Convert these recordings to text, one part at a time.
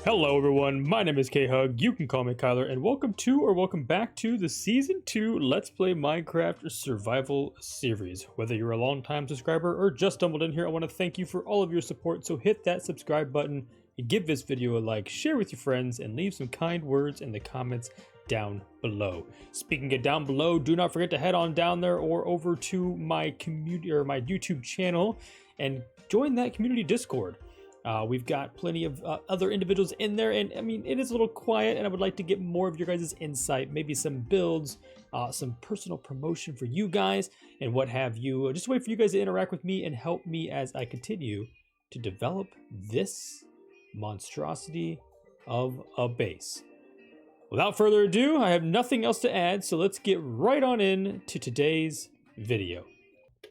Hello everyone, my name is K-Hug, you can call me Kyler, and welcome back to the Season 2 Let's Play Minecraft Survival Series. Whether you're a long-time subscriber or just stumbled in here, I want to thank you for all of your support, so hit that subscribe button, and give this video a like, share with your friends, and leave some kind words in the comments down below. Speaking of down below, do not forget to head on down there or over to my community or my YouTube channel and join that community Discord. We've got plenty of other individuals in there, and I mean, it is a little quiet, and I would like to get more of your guys' insight, maybe some builds, some personal promotion for you guys, and what have you. Just a way for you guys to interact with me and help me as I continue to develop this monstrosity of a base. Without further ado, I have nothing else to add, so let's get right on in to today's video.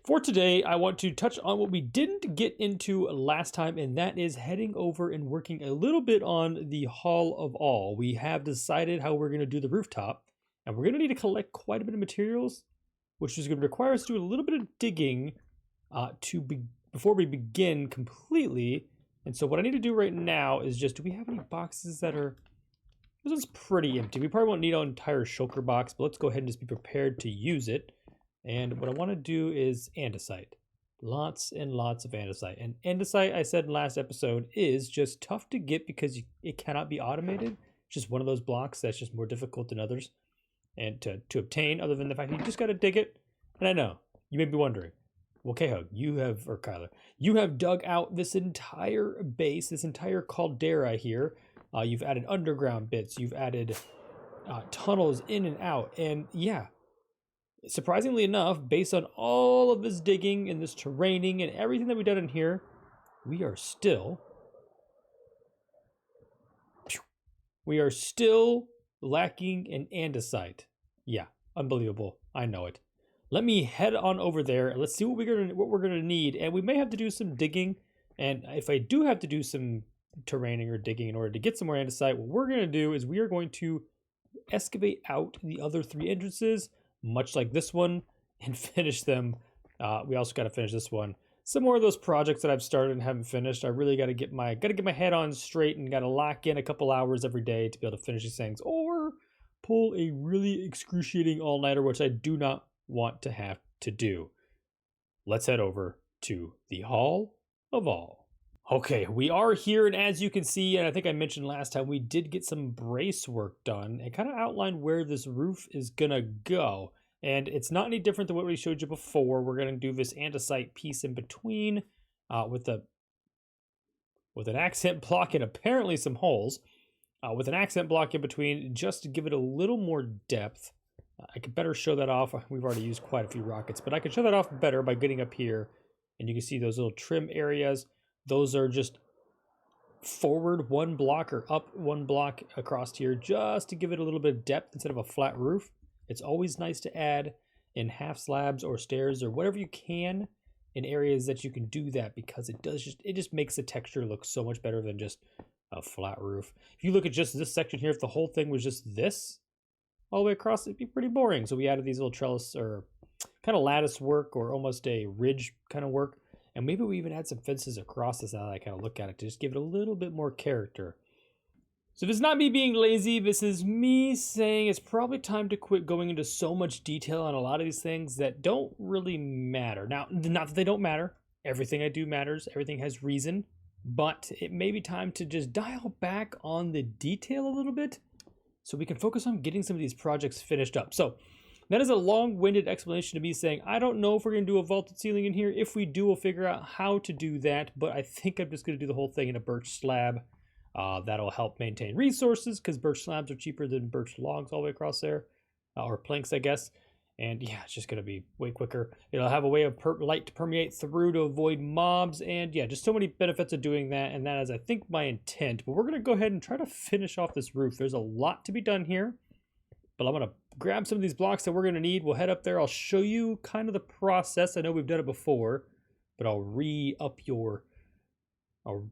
For today, I want to touch on what we didn't get into last time, and that is heading over and working a little bit on the Hall of All. We have decided how we're going to do the rooftop, and we're going to need to collect quite a bit of materials, which is going to require us to do a little bit of digging before we begin completely. And so what I need to do right now is just, do we have any boxes that are... This one's pretty empty. We probably won't need an entire shulker box, but let's go ahead and just be prepared to use it. And what I want to do is andesite. Lots and lots of andesite. And andesite, I said in last episode, is just tough to get because it cannot be automated. It's just one of those blocks that's just more difficult than others and to obtain, other than the fact that you just got to dig it. And I know, you may be wondering, well, K-Hug, or Kyler, you have dug out this entire base, this entire caldera here. You've added underground bits. You've added tunnels in and out. And yeah, surprisingly enough, based on all of this digging and this terraining and everything that we've done in here, we are still lacking in andesite. Yeah, unbelievable. I know it. Let me head on over there and let's see what we're gonna need. And we may have to do some digging. And if I do have to do some terraining or digging in order to get some more andesite, what we're gonna do is we are going to excavate out the other 3 entrances, much like this one, and finish them. We also got to finish this one. Some more of those projects that I've started and haven't finished. I really got to get my head on straight and got to lock in a couple hours every day to be able to finish these things, or pull a really excruciating all-nighter, which I do not want to have to do. Let's head over to the Hall of All. Okay, we are here, and as you can see, and I think I mentioned last time, we did get some brace work done and kind of outline where this roof is gonna go. And it's not any different than what we showed you before. We're gonna do this andesite piece in between with an accent block and apparently some holes. With an accent block in between, just to give it a little more depth. I could better show that off. We've already used quite a few rockets, but I can show that off better by getting up here. And you can see those little trim areas. Those are just forward 1 block or up 1 block across here, just to give it a little bit of depth instead of a flat roof. It's always nice to add in half slabs or stairs or whatever you can in areas that you can do that, because it just makes the texture look so much better than just a flat roof. If you look at just this section here, if the whole thing was just this all the way across, it'd be pretty boring. So we added these little trellis or kind of lattice work or almost a ridge kind of work. And maybe we even add some fences across this now that I kind of look at it to just give it a little bit more character. So this is not me being lazy. This is me saying it's probably time to quit going into so much detail on a lot of these things that don't really matter. Now, not that they don't matter. Everything I do matters. Everything has reason. But it may be time to just dial back on the detail a little bit so we can focus on getting some of these projects finished up. So that is a long-winded explanation to me saying, I don't know if we're going to do a vaulted ceiling in here. If we do, we'll figure out how to do that. But I think I'm just going to do the whole thing in a birch slab. That'll help maintain resources because birch slabs are cheaper than birch logs all the way across there. Or planks, I guess. And yeah, it's just going to be way quicker. It'll have a way of light to permeate through to avoid mobs. And yeah, just so many benefits of doing that. And that is, I think, my intent. But we're going to go ahead and try to finish off this roof. There's a lot to be done here. But I'm going to grab some of these blocks that we're going to need. We'll head up there. I'll show you kind of the process. I know we've done it before, but I'll re-up your... Oh,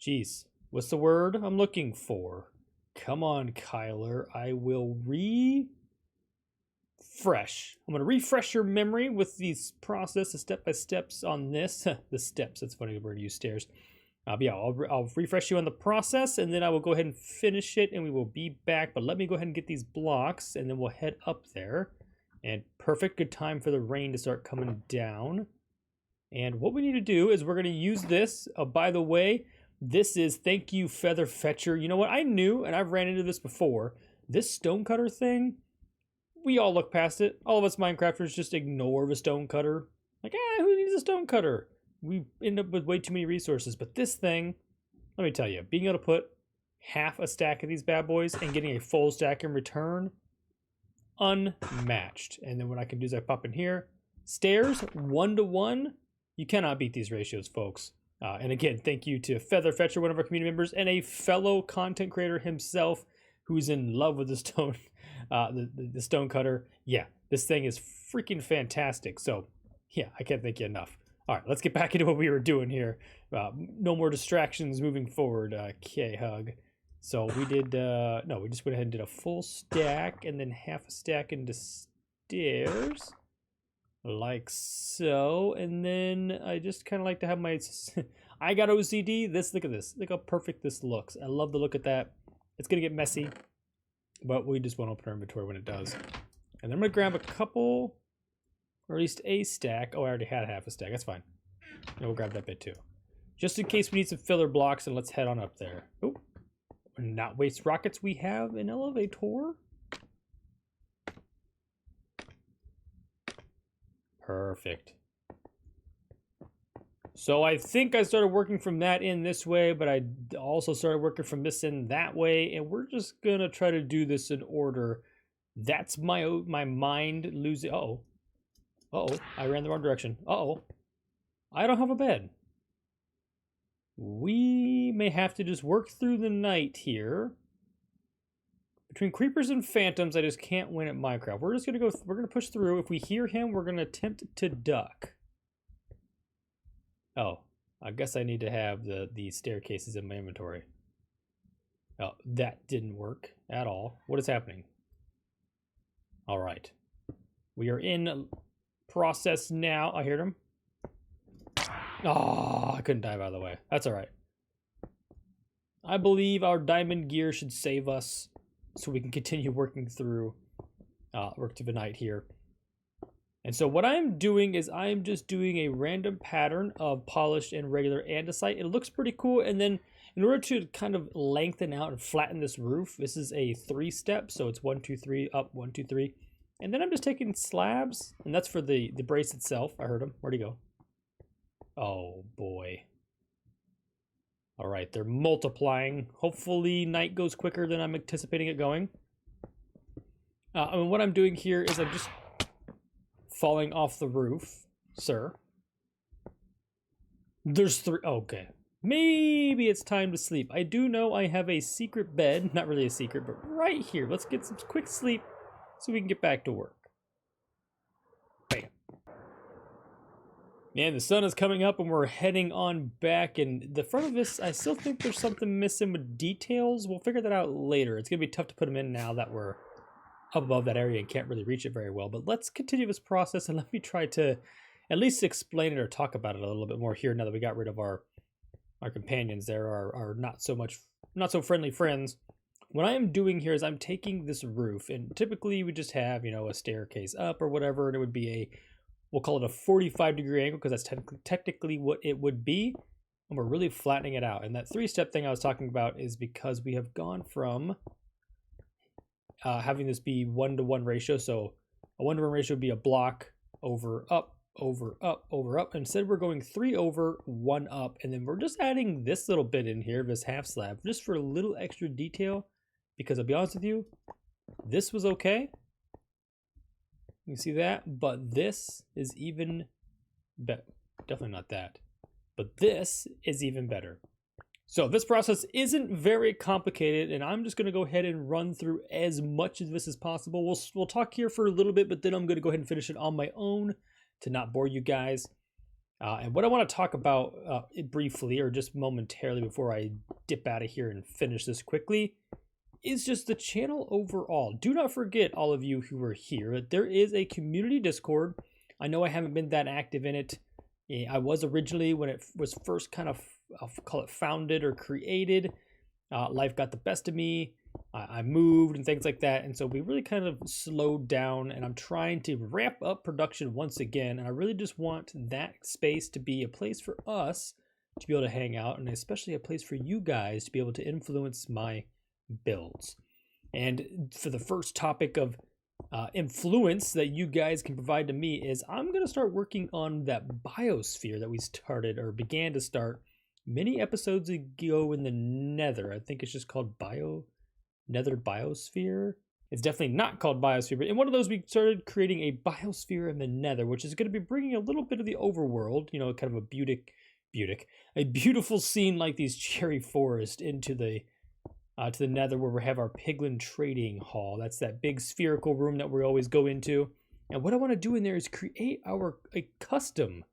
geez. What's the word I'm looking for? Come on, Kyler. I will refresh. I'm going to refresh your memory with these process, the step-by-steps on this. The steps, that's funny, we're going to use stairs. But yeah, I'll refresh you on the process, and then I will go ahead and finish it, and we will be back. But let me go ahead and get these blocks, and then we'll head up there. And perfect, good time for the rain to start coming down. And what we need to do is we're going to use this. By the way, this is thank you, Feather Fetcher. You know what? I knew, and I've ran into this before. This stonecutter thing, we all look past it. All of us Minecrafters just ignore the stonecutter. Like, who needs a stonecutter? We end up with way too many resources. But this thing, let me tell you, being able to put half a stack of these bad boys and getting a full stack in return, unmatched. And then what I can do is I pop in here. Stairs, 1-to-1. You cannot beat these ratios, folks. And again, thank you to Feather Fetcher, one of our community members, and a fellow content creator himself who's in love with the stone, the stone cutter. Yeah, this thing is freaking fantastic. So, yeah, I can't thank you enough. All right, let's get back into what we were doing here. No more distractions moving forward, K-Hug. So we did, no, we just went ahead and did a full stack and then half a stack into stairs. Like so. And then I just kind of like to have my, I got OCD. Look at this. Look how perfect this looks. I love the look at that. It's going to get messy, but we just want to open our inventory when it does. And then I'm going to grab a couple, or at least a stack. Oh, I already had half a stack. That's fine. And we'll grab that bit too. Just in case we need some filler blocks, and let's head on up there. Oh, not waste rockets. We have an elevator. Perfect. So I think I started working from that in this way, but I also started working from this in that way, and we're just gonna try to do this in order. That's my mind losing. Uh-oh, I ran the wrong direction. I don't have a bed. We may have to just work through the night here. Between creepers and phantoms, I just can't win at Minecraft. We're just gonna go. We're gonna push through. If we hear him, we're gonna attempt to duck. Oh, I guess I need to have the staircases in my inventory. Oh, that didn't work at all. What is happening? All right, we are in process now. I heard him. Oh, I couldn't dive out of the way. That's all right. I believe our diamond gear should save us, so we can continue working through the night here. And so what I'm doing is I'm just doing a random pattern of polished and regular andesite. It looks pretty cool. And then in order to kind of lengthen out and flatten this roof, this is a 3-step. So it's 1, 2, 3, up, 1, 2, 3. And then I'm just taking slabs, and that's for the brace itself. I heard him. Where'd he go? Oh boy. All right, they're multiplying. Hopefully night goes quicker than I'm anticipating it going. I mean, what I'm doing here is I'm just falling off the roof, sir. There's 3. Okay. Maybe it's time to sleep. I do know I have a secret bed. Not really a secret, but right here. Let's get some quick sleep so we can get back to work. Bam. Man, the sun is coming up and we're heading on back, and the front of this, I still think there's something missing with details. We'll figure that out later. It's gonna be tough to put them in now that we're up above that area and can't really reach it very well, but let's continue this process and let me try to at least explain it or talk about it a little bit more here now that we got rid of our companions there, our not so friendly friends. What I am doing here is I'm taking this roof, and typically we just have, you know, a staircase up or whatever, and it would be we'll call it a 45-degree angle because that's technically what it would be. And we're really flattening it out. And that 3-step thing I was talking about is because we have gone from having this be 1-to-1 ratio. So a 1-to-1 ratio would be a block over up, over up, over up. Instead, we're going 3 over, 1 up. And then we're just adding this little bit in here, this half slab, just for a little extra detail. Because I'll be honest with you, this was okay. You see that? But this is even better. Definitely not that. But this is even better. So this process isn't very complicated, and I'm just going to go ahead and run through as much of this as possible. We'll talk here for a little bit, but then I'm going to go ahead and finish it on my own to not bore you guys. And what I want to talk about briefly, or just momentarily before I dip out of here and finish this quickly, is just the channel overall. Do not forget, all of you who are here, that there is a community Discord. I know I haven't been that active in it. I was originally when it was first kind of I'll call it founded or created. Life got the best of me. I moved and things like that. And so we really kind of slowed down, and I'm trying to ramp up production once again. And I really just want that space to be a place for us to be able to hang out, and especially a place for you guys to be able to influence my builds. And for the first topic of influence that you guys can provide to me is I'm going to start working on that biosphere that we started or began to start many episodes ago in the Nether. I think it's just called Nether Biosphere. It's definitely not called Biosphere, but in one of those we started creating a biosphere in the Nether, which is going to be bringing a little bit of the overworld, kind of a beautiful scene like these cherry forest into the to the Nether, where we have our Piglin trading hall. That's that big spherical room that we always go into. And what I want to do in there is create a custom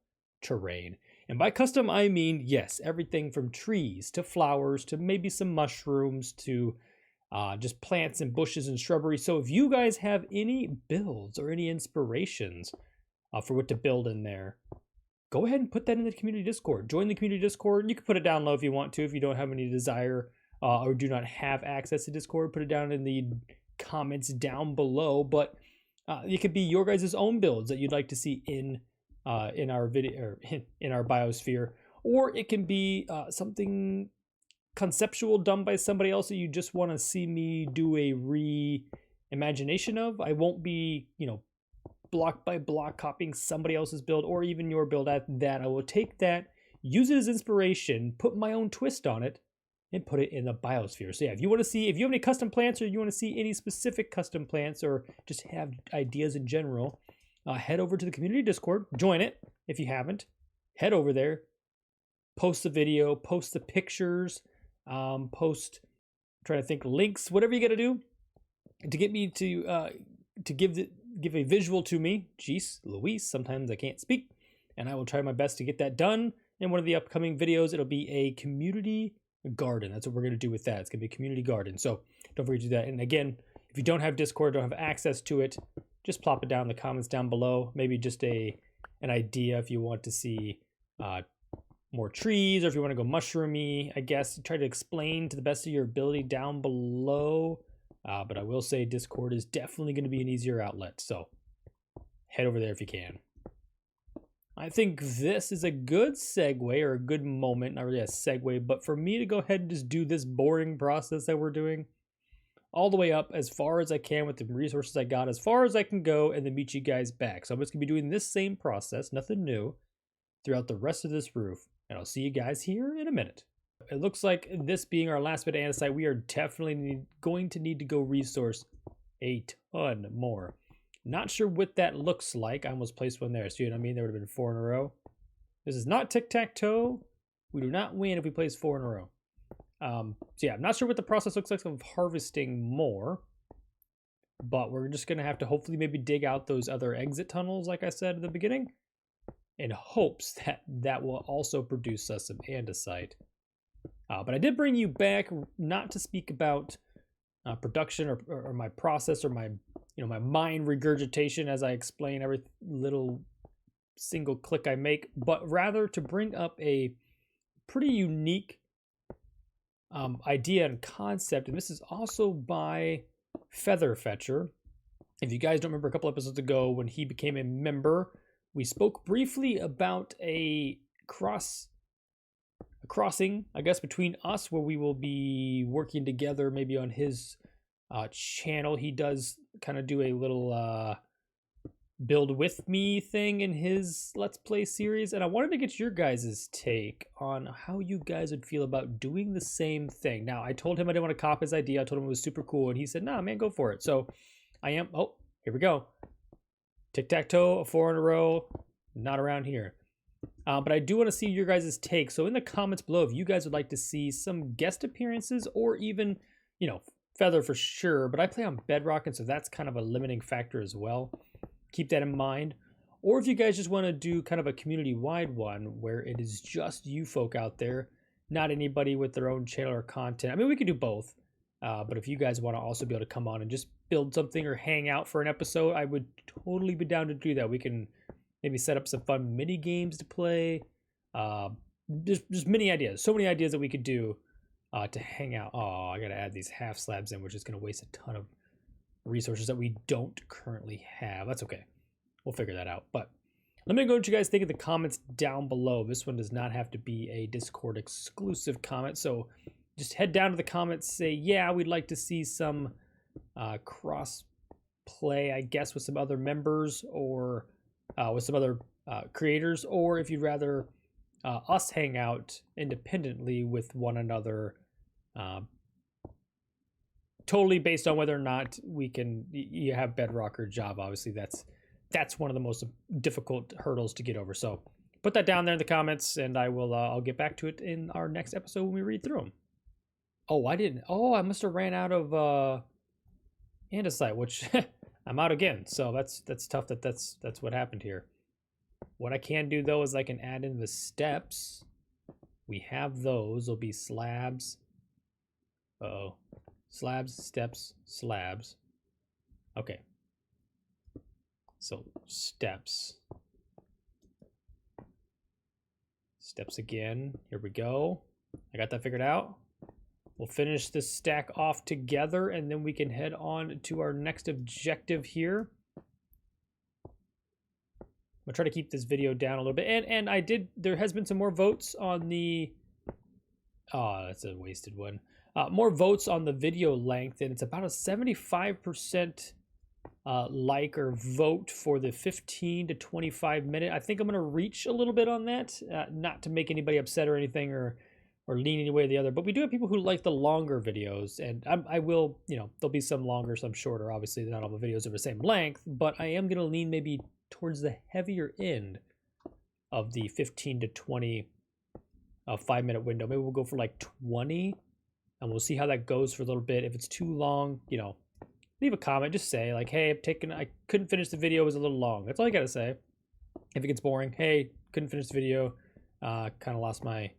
terrain. And by custom, I mean, yes, everything from trees to flowers to maybe some mushrooms to just plants and bushes and shrubbery. So if you guys have any builds or any inspirations for what to build in there, go ahead and put that in the community Discord. Join the community Discord. You can put it down low if you want to, if you don't have any desire or do not have access to Discord. Put it down in the comments down below. But it could be your guys' own builds that you'd like to see in our video or in our biosphere, or it can be something conceptual done by somebody else that you just want to see me do a reimagination of. I won't be, block by block copying somebody else's build or even your build at that. I will take that, use it as inspiration, put my own twist on it, and put it in the biosphere. So yeah, if you have any custom plants, or you want to see any specific custom plants, or just have ideas in general, head over to the community Discord, join it if you haven't. Head over there, post the video, post the pictures, post, trying to think, links, whatever you got to do to get me to give a visual to me. Jeez Louise, sometimes I can't speak, and I will try my best to get that done. In one of the upcoming videos, it'll be a community garden. That's what we're going to do with that. It's going to be a community garden. So don't forget to do that. And again, if you don't have Discord, don't have access to it, just plop it down in the comments down below. Maybe just an idea if you want to see more trees, or if you want to go mushroomy, I guess. Try to explain to the best of your ability down below. But I will say Discord is definitely going to be an easier outlet. So head over there if you can. I think this is a good segue, or a good moment, not really a segue, but for me to go ahead and just do this boring process that we're doing all the way up as far as I can with the resources I got, as far as I can go, and then meet you guys back. So I'm just going to be doing this same process, nothing new, throughout the rest of this roof. And I'll see you guys here in a minute. It looks like this being our last bit of andesite, we are definitely going to need to go resource a ton more. Not sure what that looks like. I almost placed one there. See what I mean? There would have been 4 in a row. This is not tic-tac-toe. We do not win if we place 4 in a row. So yeah, I'm not sure what the process looks like of harvesting more, but we're just going to have to hopefully maybe dig out those other exit tunnels, like I said at the beginning, in hopes that that will also produce us some andesite. But I did bring you back not to speak about production or my process, or my my mind regurgitation as I explain every little single click I make, but rather to bring up a pretty unique idea and concept. And this is also by Featherfetcher. If you guys don't remember, a couple episodes ago when he became a member, we spoke briefly about a crossing, I guess, between us, where we will be working together maybe on his channel. He does kind of do a little build with me thing in his Let's Play series, and I wanted to get your guys' take on how you guys would feel about doing the same thing. Now, I told him I didn't want to copy his idea. I told him it was super cool, and he said, nah, man, go for it. So I am, oh, here we go. Tic-tac-toe, a 4 in a row, not around here. But I do want to see your guys' take. So in the comments below, if you guys would like to see some guest appearances, or even, Feather for sure, but I play on Bedrock, and so that's kind of a limiting factor as well. Keep that in mind. Or if you guys just want to do kind of a community-wide one where it is just you folk out there, not anybody with their own channel or content. I mean, we could do both. But if you guys want to also be able to come on and just build something or hang out for an episode, I would totally be down to do that. We can maybe set up some fun mini games to play. just many ideas, so many ideas that we could do to hang out. Oh, I gotta add these half slabs in, which is gonna waste a ton of resources that we don't currently have. That's okay. We'll figure that out. But let me know what you guys think in the comments down below. This one does not have to be a Discord exclusive comment. So just head down to the comments, say, yeah, we'd like to see some cross play, I guess, with some other members or with some other creators, or if you'd rather us hang out independently with one another, totally based on whether or not you have Bedrock or Java. Obviously, that's one of the most difficult hurdles to get over. So put that down there in the comments, and I'll get back to it in our next episode when we read through them. Oh, I must have ran out of andesite, which I'm out again. So that's tough. That's what happened here. What I can do though is I can add in the steps. We have those. Will be slabs. Uh-oh. Slabs, steps, slabs. Okay. So steps. Steps again. Here we go. I got that figured out. We'll finish this stack off together, and then we can head on to our next objective here. I'll try to keep this video down a little bit. And there has been some more votes on the, oh, that's a wasted one. More votes on the video length, and it's about a 75% like or vote for the 15 to 25 minute. I think I'm going to reach a little bit on that, not to make anybody upset or anything or lean any way or the other, but we do have people who like the longer videos, and I will, there'll be some longer, some shorter. Obviously, not all the videos are the same length, but I am going to lean maybe towards the heavier end of the 15 to 20 5-minute window. Maybe we'll go for like 20, and we'll see how that goes for a little bit. If it's too long, leave a comment. Just say like, hey, I couldn't finish the video, it was a little long. That's all you got to say. If it gets boring, hey, couldn't finish the video, kind of lost my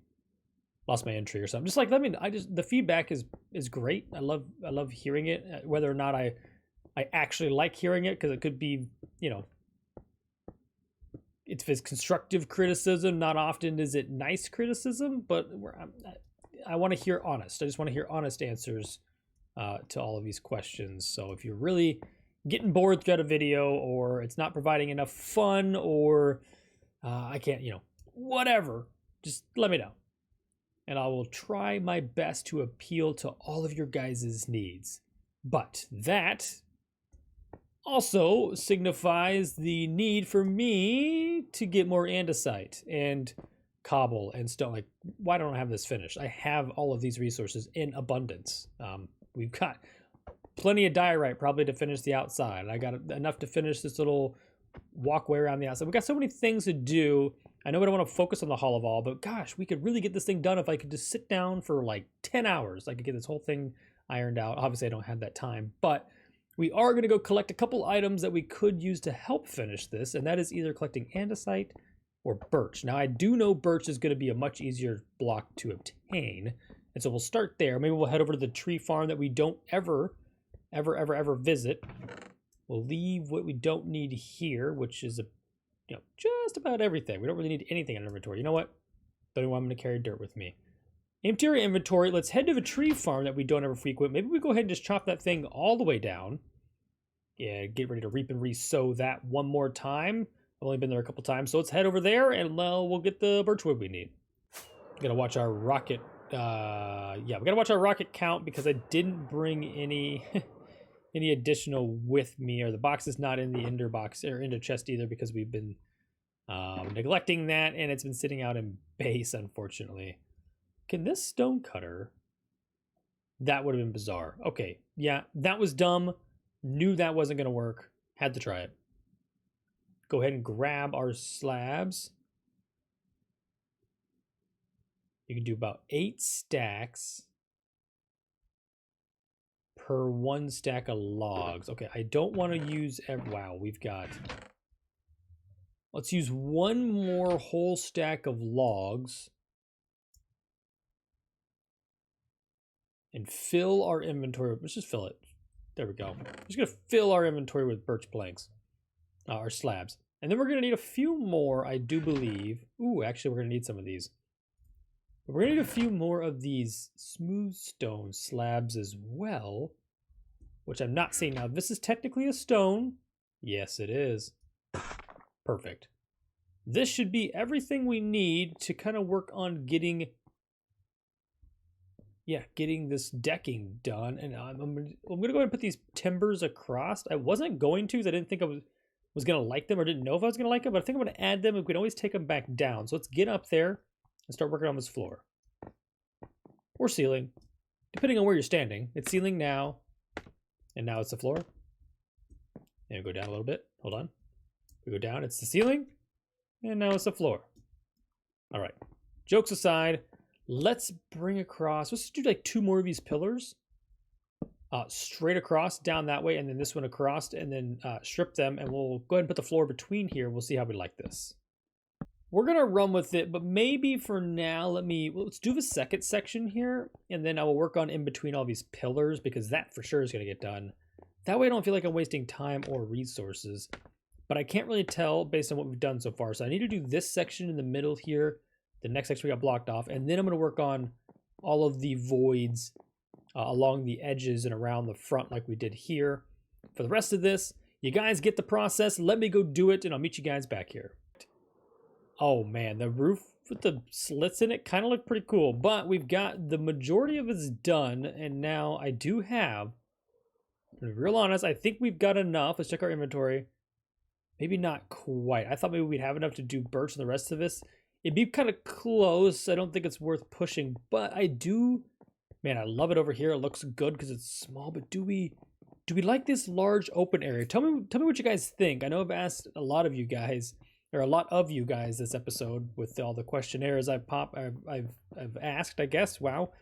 entry or something. Just like, the feedback is great. I love hearing it, whether or not I actually like hearing it, because it could be, if it's constructive criticism, not often is it nice criticism, but I want to hear honest. I just want to hear honest answers to all of these questions. So if you're really getting bored throughout a video, or it's not providing enough fun, or I can't, whatever, just let me know. And I will try my best to appeal to all of your guys' needs. But that also signifies the need for me to get more andesite and cobble and stone. Like, why don't I have this finished? I have all of these resources in abundance. We've got plenty of diorite probably to finish the outside. I got enough to finish this little walkway around the outside. We've got so many things to do. I know we don't want to focus on the Hall of All, but gosh, we could really get this thing done if I could just sit down for like 10 hours. I could get this whole thing ironed out. Obviously, I don't have that time, but we are going to go collect a couple items that we could use to help finish this, and that is either collecting andesite or birch. Now, I do know birch is going to be a much easier block to obtain, and so we'll start there. Maybe we'll head over to the tree farm that we don't ever visit. We'll leave what we don't need here, which is just about everything. We don't really need anything in inventory. You know what? Don't even want I'm going to carry dirt with me. Empty our inventory. Let's head to the tree farm that we don't ever frequent. Maybe we go ahead and just chop that thing all the way down. Yeah, get ready to reap and re-sow that one more time. I've only been there a couple times, so let's head over there and we'll get the birchwood we need. Gotta watch our rocket. We gotta watch our rocket count because I didn't bring any any additional with me, or the box is not in the ender box or ender chest either, because we've been neglecting that, and it's been sitting out in base, unfortunately. Can this stone cutter? That would have been bizarre. Okay, yeah, that was dumb. Knew that wasn't going to work. Had to try it. Go ahead and grab our slabs. You can do about 8 stacks per 1 stack of logs. Okay, I don't want to use wow, we've got, let's use 1 more whole stack of logs and fill our inventory. Let's just fill it. There we go. I'm just gonna fill our inventory with birch planks, our slabs, and then we're gonna need a few more, I do believe. Ooh, actually, we're gonna need some of these. We're gonna need a few more of these smooth stone slabs as well, which I'm not seeing now. This is technically a stone. Yes, it is. Perfect. This should be everything we need to kind of work on getting this decking done. And I'm gonna go ahead and put these timbers across. I wasn't going to, because I didn't think I was gonna like them, or didn't know if I was gonna like them, but I think I'm gonna add them. We can always take them back down. So let's get up there and start working on this floor. Or ceiling, depending on where you're standing. It's ceiling now, and now it's the floor. And we go down a little bit. Hold on. We go down, it's the ceiling, and now it's the floor. All right, jokes aside, let's bring across, let's do like 2 more of these pillars. Straight across, down that way, and then this one across, and then strip them, and we'll go ahead and put the floor between here. We'll see how we like this. We're gonna run with it, but maybe for now, let's do the second section here, and then I will work on in between all these pillars, because that for sure is gonna get done. That way I don't feel like I'm wasting time or resources, but I can't really tell based on what we've done so far. So I need to do this section in the middle here. The next section we got blocked off, and then I'm gonna work on all of the voids along the edges and around the front like we did here. For the rest of this, you guys get the process. Let me go do it, and I'll meet you guys back here. Oh man, the roof with the slits in it kind of look pretty cool, but we've got the majority of it's done, and now I do have, to be real honest, I think we've got enough. Let's check our inventory. Maybe not quite. I thought maybe we'd have enough to do birch and the rest of this. It'd be kind of close. I don't think it's worth pushing, but I do, man, I love it over here. It looks good because it's small, but do we like this large open area? Tell me what you guys think. I know I've asked a lot of you guys this episode with all the questionnaires I've asked, I guess. Wow.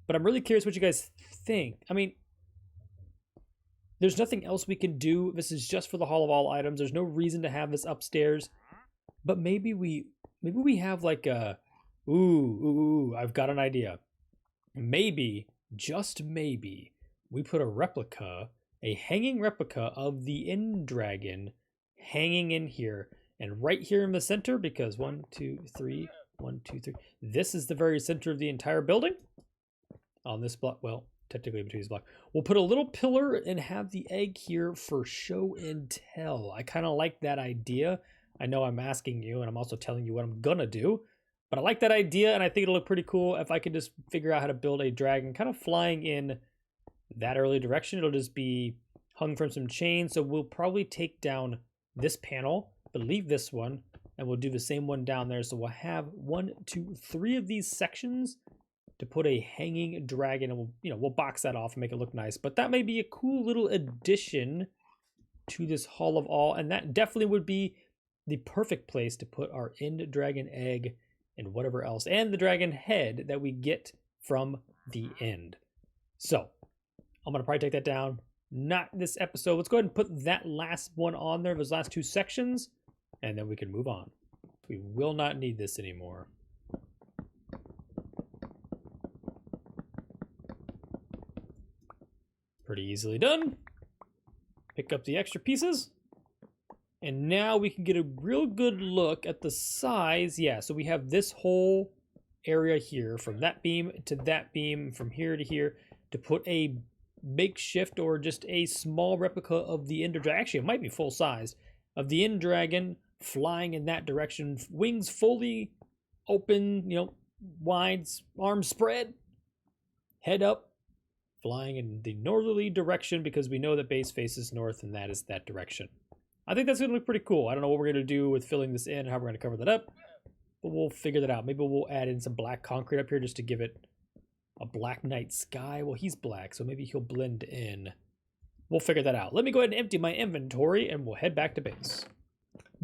But I'm really curious what you guys think. I mean, there's nothing else we can do. This is just for the Hall of All Items. There's no reason to have this upstairs. But maybe we have like a I've got an idea. Maybe, just maybe, we put a hanging replica of the End Dragon hanging in here. And right here in the center, because 1, 2, 3, this is the very center of the entire building. On this block, well, technically between these blocks, we'll put a little pillar and have the egg here for show and tell. I kind of like that idea. I know I'm asking you, and I'm also telling you what I'm gonna do, but I like that idea, and I think it'll look pretty cool if I can just figure out how to build a dragon kind of flying in that early direction. It'll just be hung from some chains, so we'll probably take down this panel, but leave this one, and we'll do the same one down there. So we'll have 1, 2, 3 of these sections to put a hanging dragon, and we'll box that off and make it look nice. But that may be a cool little addition to this Hall of All, and that definitely would be the perfect place to put our End Dragon egg and whatever else, and the dragon head that we get from the end. So I'm gonna probably take that down. Not this episode. Let's go ahead and put that last one on there, those last 2 sections, and then we can move on. We will not need this anymore. Pretty easily done. Pick up the extra pieces. And now we can get a real good look at the size. Yeah, so we have this whole area here, from that beam to that beam, from here to here, to put a makeshift or just a small replica of the Ender Dragon. Actually, it might be full size of the End Dragon flying in that direction, wings fully open, wide, arms spread, head up, flying in the northerly direction, because we know the base faces north, and that is that direction. I think that's going to look pretty cool. I don't know what we're going to do with filling this in, how we're going to cover that up, but we'll figure that out. Maybe we'll add in some black concrete up here just to give it a black night sky. Well, he's black, so maybe he'll blend in. We'll figure that out. Let me go ahead and empty my inventory, and we'll head back to base.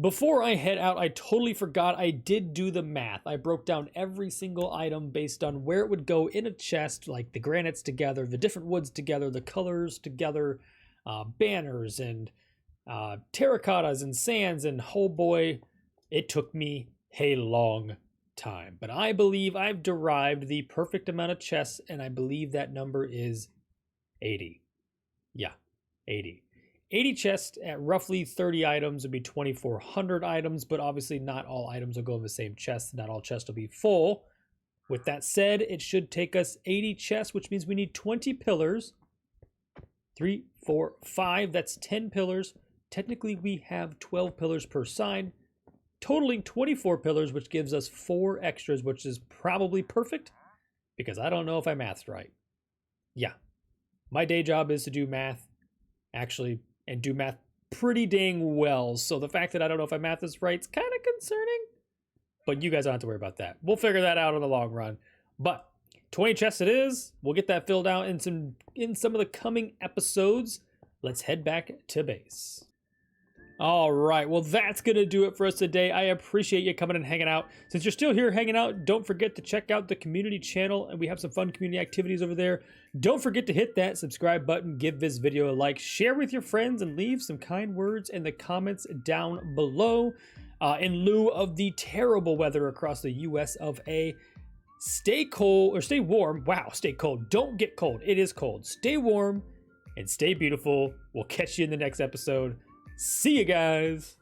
Before I head out, I totally forgot I did do the math. I broke down every single item based on where it would go in a chest, like the granites together, the different woods together, the colors together, banners and terracottas and sands, and oh boy, it took me a long time. But I believe I've derived the perfect amount of chests, and I believe that number is 80. Yeah, 80. 80 chests at roughly 30 items would be 2,400 items, but obviously not all items will go in the same chest. Not all chests will be full. With that said, it should take us 80 chests, which means we need 20 pillars. 3, 4, 5, that's 10 pillars. Technically, we have 12 pillars per side, totaling 24 pillars, which gives us 4 extras, which is probably perfect because I don't know if I mathed right. Yeah, my day job is to do math, actually, and do math pretty dang well. So the fact that I don't know if I math this right is kind of concerning, but you guys don't have to worry about that. We'll figure that out in the long run. But 20 chests it is. We'll get that filled out in some of the coming episodes. Let's head back to base. All right, well, that's going to do it for us today. I appreciate you coming and hanging out. Since you're still here hanging out, don't forget to check out the community channel, and we have some fun community activities over there. Don't forget to hit that subscribe button, give this video a like, share with your friends, and leave some kind words in the comments down below. In lieu of the terrible weather across the US of A, stay cold, or stay warm. Wow, stay cold. Don't get cold. It is cold. Stay warm and stay beautiful. We'll catch you in the next episode. See you guys.